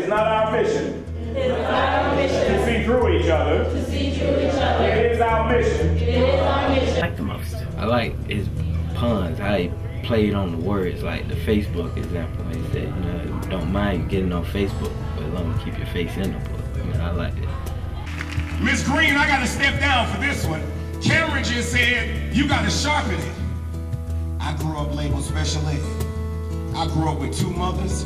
It's not our mission. It is not our mission To see through each other. to see through each other. It is our mission. It is our mission. I like the most. I like his puns, how he played on the words, like the Facebook example. He said, you know, don't mind getting on Facebook, but as long as you keep your face in the book. I mean, I like it. Miss Green, I gotta step down for this one. Cameron just said, you gotta sharpen it. I grew up labeled special ed. I grew up with two mothers,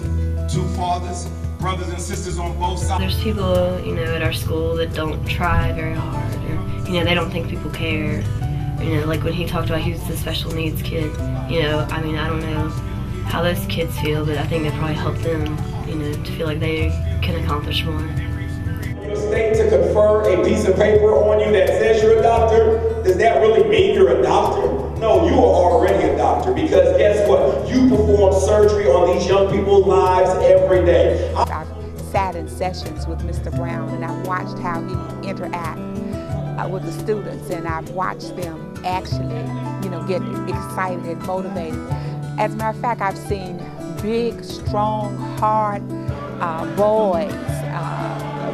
two fathers, brothers and sisters on both sides. There's people, you know, at our school that don't try very hard, or, you know, they don't think people care. You know, like when he talked about he was the special needs kid, you know, I mean, I don't know how those kids feel, but I think it probably helped them, you know, to feel like they can accomplish more. Your state to confer a piece of paper on you that says you're a doctor, does that really mean you're a doctor? No, you are already a doctor, because guess what? You perform surgery on these young people's lives every day. I've sat in sessions with Mr. Brown, and I've watched how he interacts with the students, and I've watched them actually, you know, get excited and motivated. As a matter of fact, I've seen big, strong, hard boys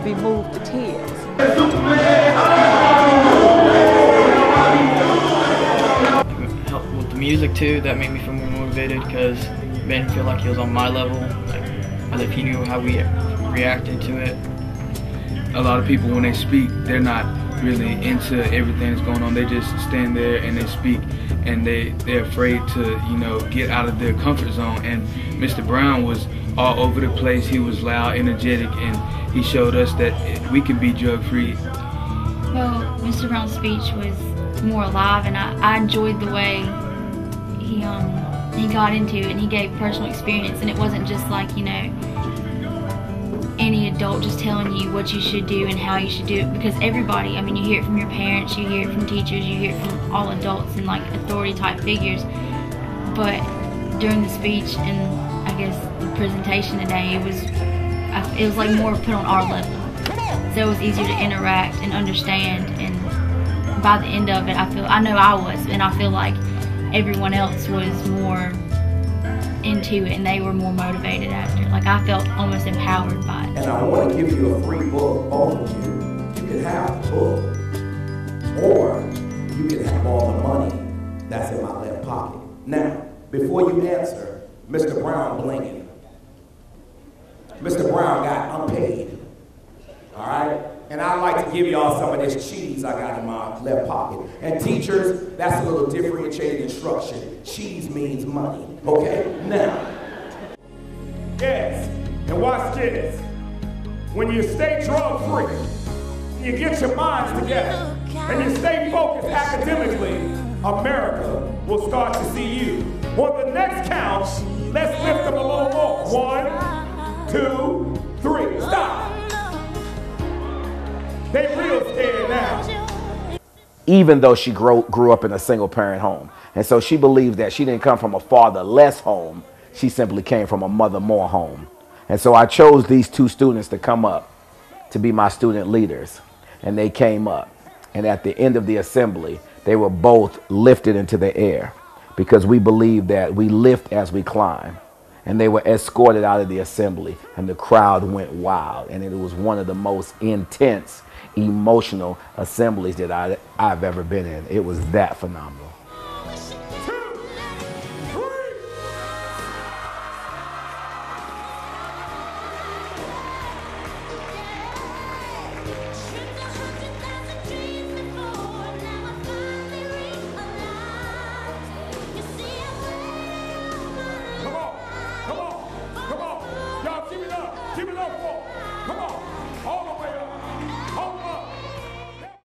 be moved to tears. Helped with the music too, that made me feel more motivated because it made him feel like he was on my level, like, as if he knew how we reacted to it. A lot of people, when they speak, they're not really into everything that's going on. They just stand there and they speak, and they're afraid to, you know, get out of their comfort zone. And Mr. Brown was all over the place. He was loud, energetic, and he showed us that we can be drug-free. Well, Mr. Brown's speech was more alive, and I enjoyed the way he got into it, and he gave personal experience, and it wasn't just like, you know, any adult just telling you what you should do and how you should do it, because everybody, I mean, you hear it from your parents, you hear it from teachers, you hear it from all adults and like authority type figures, but during the speech and I guess the presentation today, it was like more put on our level, so it was easier to interact and understand, and by the end of it, I know I was, and I feel like everyone else was more into it, and they were more motivated after. Like, I felt almost empowered by it. And I want to give you a free book, both of you. You can have the book, or you can have all the money that's in my left pocket. Now, before you answer, Mr. Brown blinging. Mr. Brown got unpaid, all right? And I'd like to give y'all some of this cheese I got in my left pocket. And teachers, that's a little differentiated instruction. Cheese means money, okay? Now, yes, and watch this. When you stay drug-free, you get your minds together, and you stay focused academically, America will start to see you. On the next count, let's lift them a little more. 1, 2, 3, stop. They real scared now. Even though she grew up in a single parent home. And so she believes that she didn't come from a father-less home. She simply came from a mother-more home. And so I chose these two students to come up to be my student leaders. And they came up. And at the end of the assembly, they were both lifted into the air, because we believe that we lift as we climb. And they were escorted out of the assembly, and the crowd went wild. And it was one of the most intense, emotional assemblies that I've ever been in. It was that phenomenal. Come on. Y'all give it up